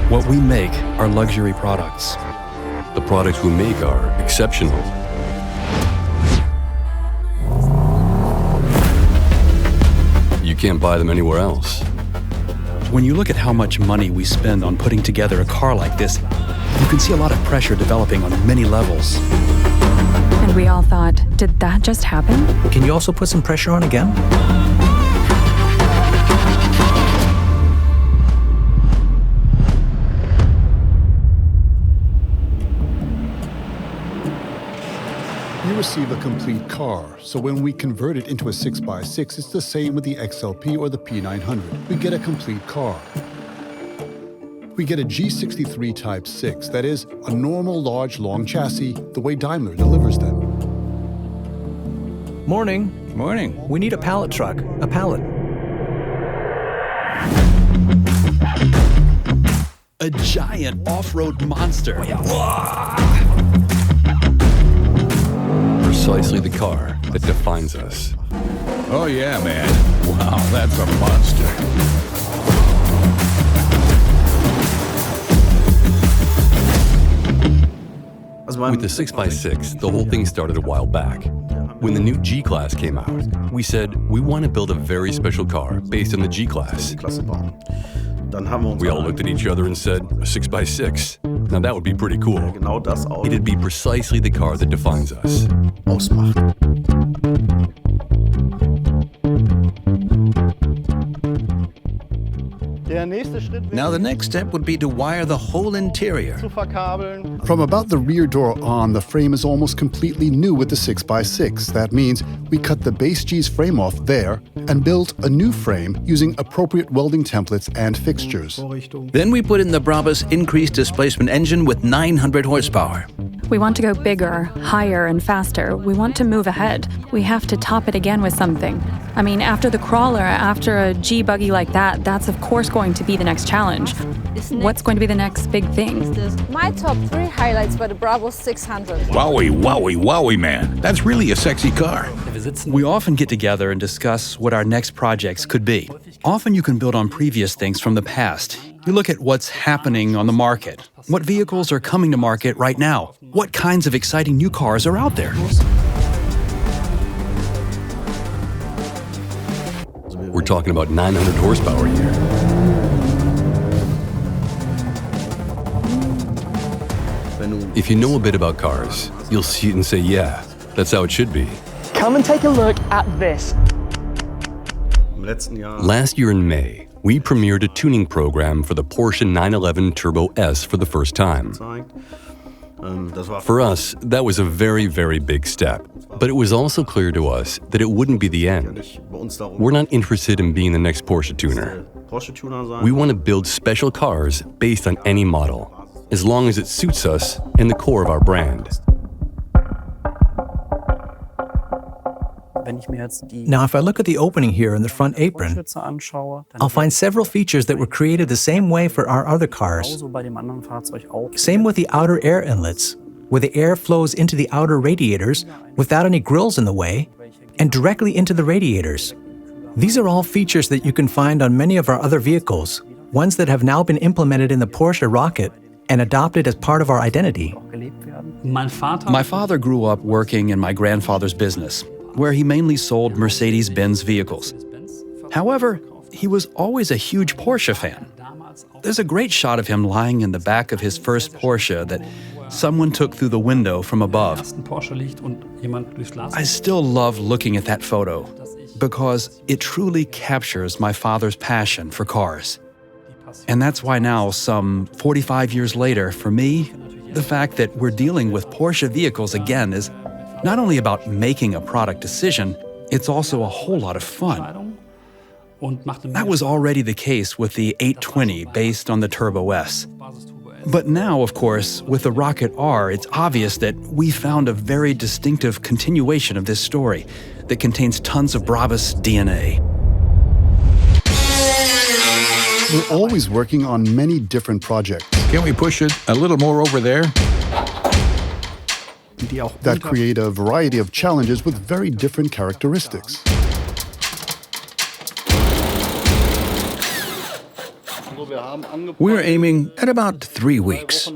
What we make are luxury products. The products we make are exceptional. You can't buy them anywhere else. When you look at how much money we spend on putting together a car like this, you can see a lot of pressure developing on many levels. And we all thought, did that just happen? Can you also put some pressure on again? You receive a complete car, so when we convert it into a 6x6, it's the same with the XLP or the P900. We get a complete car. We get a G63 Type 6, that is, a normal large long chassis, the way Daimler delivers them. Morning. Morning. We need a pallet truck, a pallet. A giant off-road monster. Precisely the car that defines us. Oh yeah, man. Wow, that's a monster. With the 6x6, the whole thing started a while back. When the new G-Class came out, we said, we want to build a very special car based on the G-Class. We all looked at each other and said, a 6x6? Now that would be pretty cool. It'd be precisely the car that defines us. Now the next step would be to wire the whole interior. From about the rear door on, the frame is almost completely new with the 6x6. That means we cut the base G's frame off there and built a new frame using appropriate welding templates and fixtures. Then we put in the Brabus increased displacement engine with 900 horsepower. We want to go bigger, higher, and faster. We want to move ahead. We have to top it again with something. I mean, after the crawler, after a G-buggy like that, that's of course going to be the next challenge. What's going to be the next big thing? My top 3 highlights were the Brabus 600. Wowie, wowie, wowie, man. That's really a sexy car. We often get together and discuss what our next projects could be. Often you can build on previous things from the past. You look at what's happening on the market. What vehicles are coming to market right now? What kinds of exciting new cars are out there? We're talking about 900 horsepower here. If you know a bit about cars, you'll see it and say, yeah, that's how it should be. Come and take a look at this. Last year in May, we premiered a tuning program for the Porsche 911 Turbo S for the first time. For us, that was a very, very big step. But it was also clear to us that it wouldn't be the end. We're not interested in being the next Porsche tuner. We want to build special cars based on any model, as long as it suits us and the core of our brand. Now, if I look at the opening here in the front apron, I'll find several features that were created the same way for our other cars. Same with the outer air inlets, where the air flows into the outer radiators without any grills in the way, and directly into the radiators. These are all features that you can find on many of our other vehicles, ones that have now been implemented in the Porsche Rocket and adopted as part of our identity. My father grew up working in my grandfather's business, where he mainly sold Mercedes-Benz vehicles. However, he was always a huge Porsche fan. There's a great shot of him lying in the back of his first Porsche that someone took through the window from above. I still love looking at that photo because it truly captures my father's passion for cars. And that's why now, some 45 years later, for me, the fact that we're dealing with Porsche vehicles again is not only about making a product decision, it's also a whole lot of fun. That was already the case with the 820 based on the Turbo S. But now, of course, with the Rocket R, it's obvious that we found a very distinctive continuation of this story that contains tons of Brabus DNA. We're always working on many different projects. Can we push it a little more over there? That create a variety of challenges with very different characteristics. We're aiming at about 3 weeks.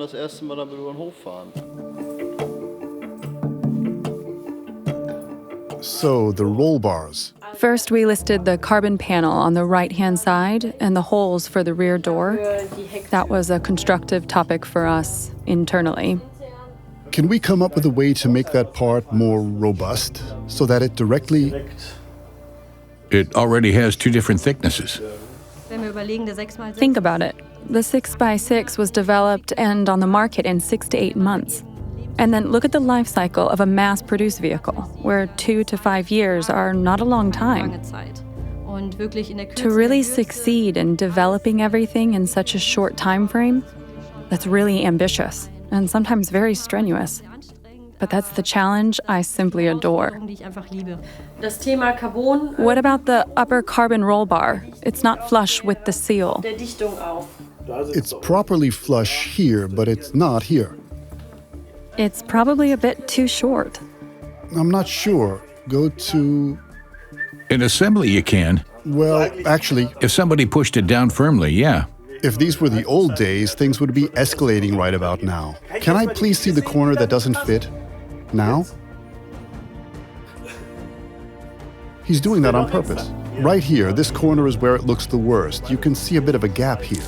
So, the roll bars. First, we listed the carbon panel on the right-hand side and the holes for the rear door. That was a constructive topic for us internally. Can we come up with a way to make that part more robust so that it directly... It already has 2 different thicknesses. Think about it. The 6x6 was developed and on the market in 6 to 8 months. And then look at the life cycle of a mass-produced vehicle, where 2 to 5 years are not a long time. To really succeed in developing everything in such a short time frame, that's really ambitious and sometimes very strenuous. But that's the challenge I simply adore. What about the upper carbon roll bar? It's not flush with the seal. It's properly flush here, but it's not here. It's probably a bit too short. I'm not sure. Go to... In assembly, you can. Well, actually... If somebody pushed it down firmly, yeah. If these were the old days, things would be escalating right about now. Can I please see the corner that doesn't fit? Now? He's doing that on purpose. Right here, this corner is where it looks the worst. You can see a bit of a gap here.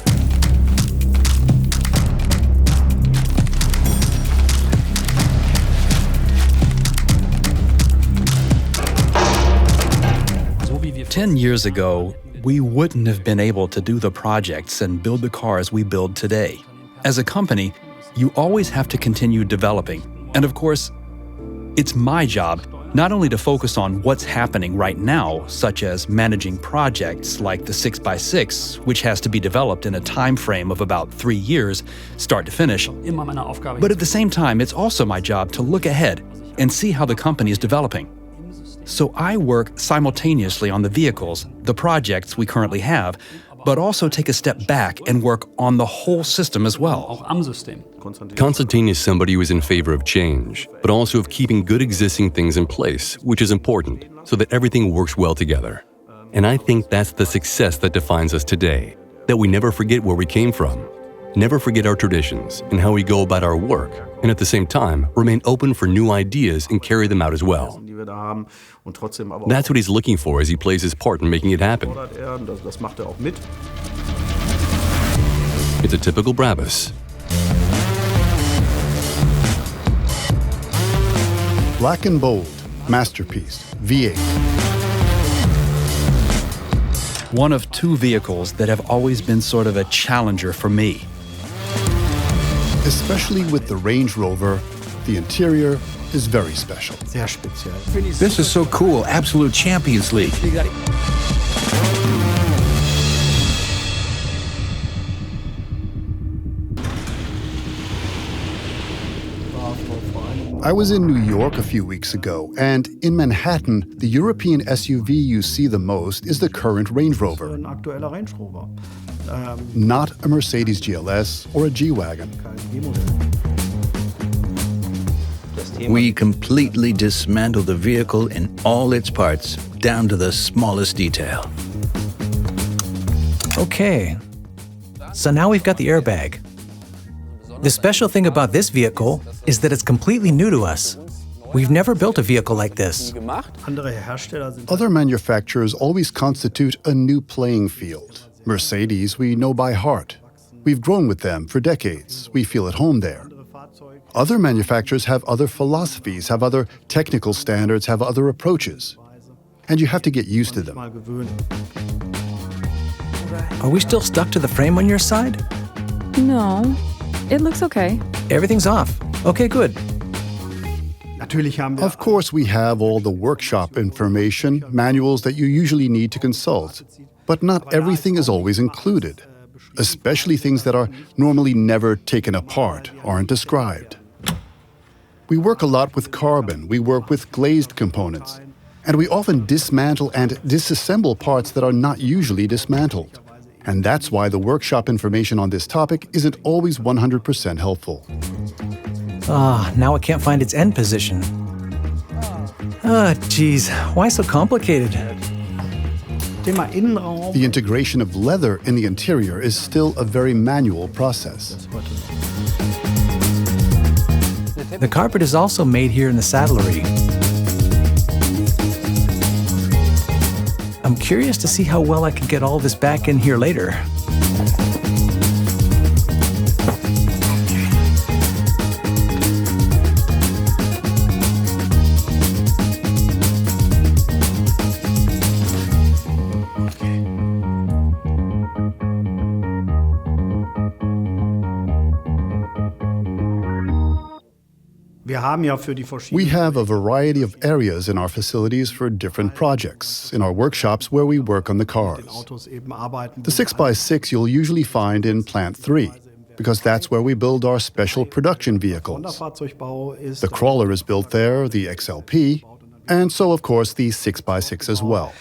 Ten years ago, we wouldn't have been able to do the projects and build the cars we build today. As a company, you always have to continue developing. And of course, it's my job not only to focus on what's happening right now, such as managing projects like the 6x6, which has to be developed in a time frame of about 3 years, start to finish. But at the same time, it's also my job to look ahead and see how the company is developing. So I work simultaneously on the vehicles, the projects we currently have, but also take a step back and work on the whole system as well. Konstantin is somebody who is in favor of change, but also of keeping good existing things in place, which is important, so that everything works well together. And I think that's the success that defines us today, that we never forget where we came from, never forget our traditions and how we go about our work, and at the same time, remain open for new ideas and carry them out as well. That's what he's looking for as he plays his part in making it happen. It's a typical Brabus. Black and bold, masterpiece, V8. One of 2 vehicles that have always been sort of a challenger for me. Especially with the Range Rover, the interior is very special. This is so cool. Absolute Champions League. I was in New York a few weeks ago, and in Manhattan, the European SUV you see the most is the current Range Rover. Not a Mercedes GLS or a G-Wagon. We completely dismantle the vehicle in all its parts, down to the smallest detail. Okay, so now we've got the airbag. The special thing about this vehicle is that it's completely new to us. We've never built a vehicle like this. Other manufacturers always constitute a new playing field. Mercedes we know by heart. We've grown with them for decades. We feel at home there. Other manufacturers have other philosophies, have other technical standards, have other approaches. And you have to get used to them. Are we still stuck to the frame on your side? No, it looks okay. Everything's off. Okay, good. Of course, we have all the workshop information, manuals that you usually need to consult. But not everything is always included. Especially things that are normally never taken apart, aren't described. We work a lot with carbon, we work with glazed components, and we often dismantle and disassemble parts that are not usually dismantled. And that's why the workshop information on this topic isn't always 100% helpful. Now it can't find its end position. Geez, why so complicated? The integration of leather in the interior is still a very manual process. The carpet is also made here in the saddlery. I'm curious to see how well I can get all this back in here later. We have a variety of areas in our facilities for different projects, in our workshops where we work on the cars. The 6x6 you'll usually find in Plant 3, because that's where we build our special production vehicles. The crawler is built there, the XLP, and so of course the 6x6 as well.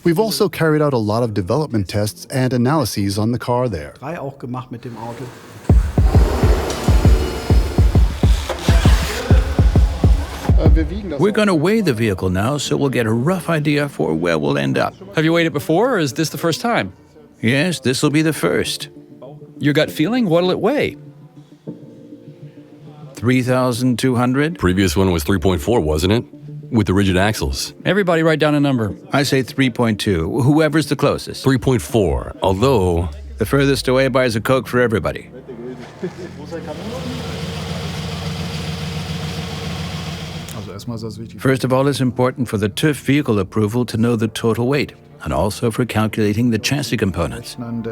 We've also carried out a lot of development tests and analyses on the car there. We're going to weigh the vehicle now, so we'll get a rough idea for where we'll end up. Have you weighed it before, or is this the first time? Yes, this will be the first. Your gut feeling? What'll it weigh? 3,200? Previous one was 3.4, wasn't it? With the rigid axles. Everybody write down a number. I say 3.2. Whoever's the closest. 3.4, although... The furthest away buys a Coke for everybody. First of all, it's important for the TÜV vehicle approval to know the total weight, and also for calculating the chassis components. And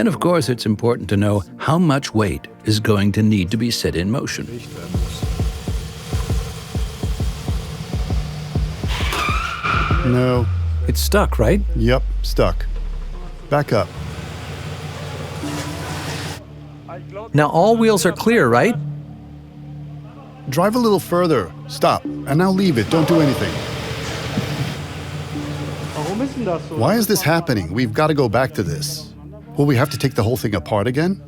of course, it's important to know how much weight is going to need to be set in motion. No. It's stuck, right? Yep, stuck. Back up. Now all wheels are clear, right? Drive a little further. Stop. And now leave it. Don't do anything. Why is this happening? We've got to go back to this. Will we have to take the whole thing apart again?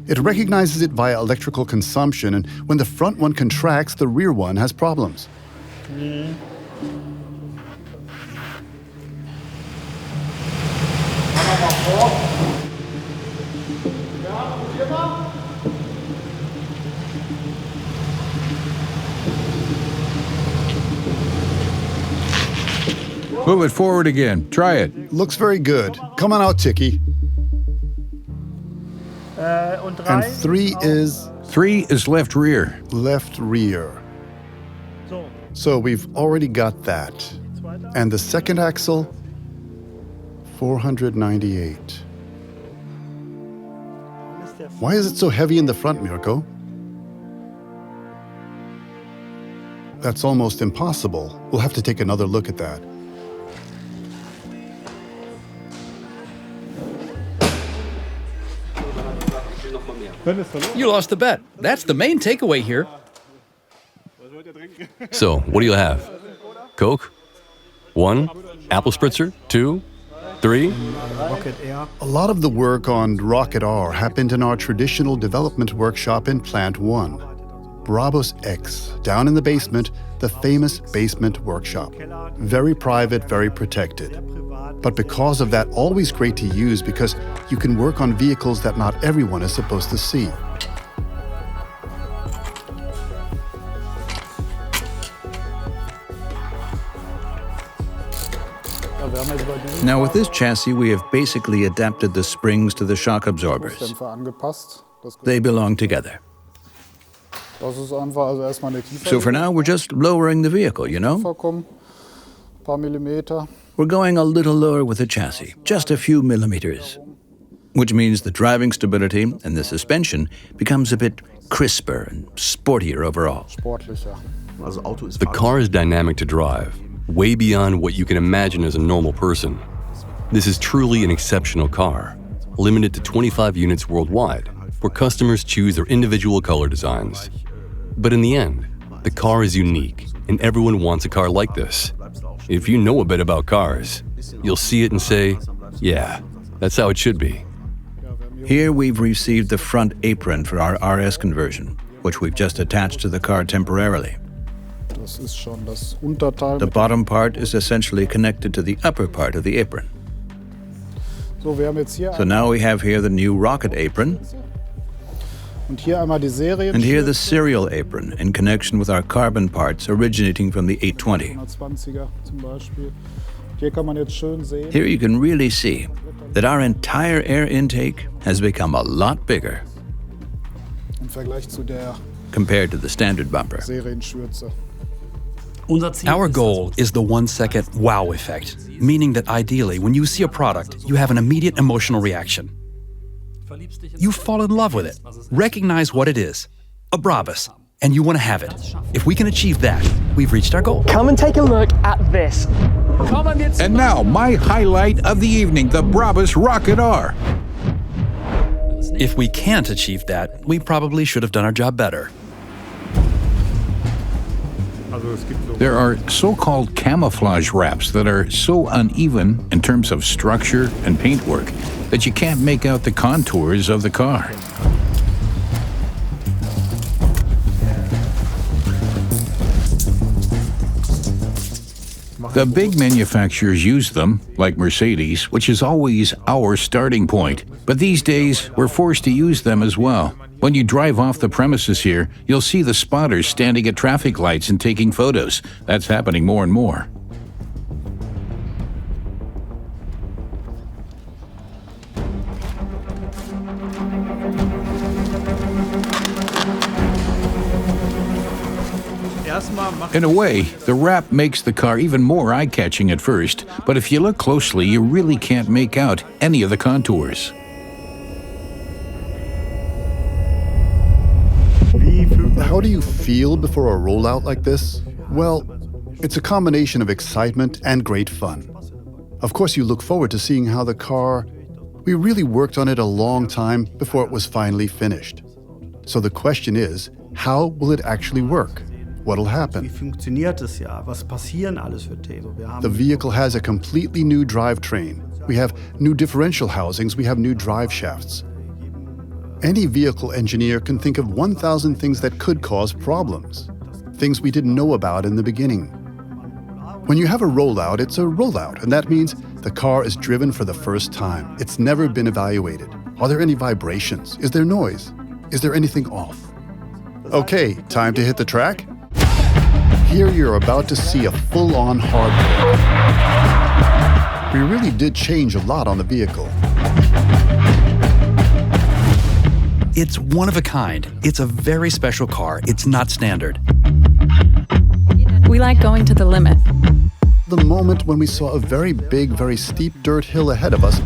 It recognizes it via electrical consumption, and when the front one contracts, the rear one has problems. Move it forward again. Try it. Looks very good. Come on out, Tiki. And 3 is? 3 is left rear. Left rear. So we've already got that. And the second axle? 498. Why is it so heavy in the front, Mirko? That's almost impossible. We'll have to take another look at that. You lost the bet. That's the main takeaway here. So, what do you have? Coke? 1? Apple Spritzer? 2? 3? A lot of the work on rocketr happened in our traditional development workshop in Plant 1. Brabus X, down in the basement, the famous basement workshop. Very private, very protected. But because of that, always great to use because you can work on vehicles that not everyone is supposed to see. Now with this chassis, we have basically adapted the springs to the shock absorbers. They belong together. So for now, we're just lowering the vehicle, you know? We're going a little lower with the chassis, just a few millimeters. Which means the driving stability and the suspension becomes a bit crisper and sportier overall. The car is dynamic to drive, way beyond what you can imagine as a normal person. This is truly an exceptional car, limited to 25 units worldwide, where customers choose their individual color designs. But in the end, the car is unique, and everyone wants a car like this. If you know a bit about cars, you'll see it and say, yeah, that's how it should be. Here we've received the front apron for our RS conversion, which we've just attached to the car temporarily. The bottom part is essentially connected to the upper part of the apron. So now we have here the new rocket apron, and here the serial apron in connection with our carbon parts originating from the 820. Here you can really see that our entire air intake has become a lot bigger compared to the standard bumper. Our goal is the 1-second wow effect, meaning that ideally, when you see a product, you have an immediate emotional reaction. You fall in love with it, recognize what it is, a Brabus, and you want to have it. If we can achieve that, we've reached our goal. Come and take a look at this. And now, my highlight of the evening, the Brabus rocketr. If we can't achieve that, we probably should have done our job better. There are so-called camouflage wraps that are so uneven in terms of structure and paintwork that you can't make out the contours of the car. The big manufacturers use them, like Mercedes, which is always our starting point. But these days, we're forced to use them as well. When you drive off the premises here, you'll see the spotters standing at traffic lights and taking photos. That's happening more and more. In a way, the wrap makes the car even more eye-catching at first, but if you look closely, you really can't make out any of the contours. How do you feel before a rollout like this? Well, it's a combination of excitement and great fun. Of course, you look forward to seeing how the car... We really worked on it a long time before it was finally finished. So the question is, how will it actually work? What'll happen? The vehicle has a completely new drivetrain. We have new differential housings, we have new drive shafts. Any vehicle engineer can think of 1,000 things that could cause problems, things we didn't know about in the beginning. When you have a rollout, it's a rollout, and that means the car is driven for the first time. It's never been evaluated. Are there any vibrations? Is there noise? Is there anything off? Okay, time to hit the track? Here you're about to see a full-on hardware. We really did change a lot on the vehicle. It's one of a kind. It's a very special car. It's not standard. We like going to the limit. The moment when we saw a very big, very steep dirt hill ahead of us,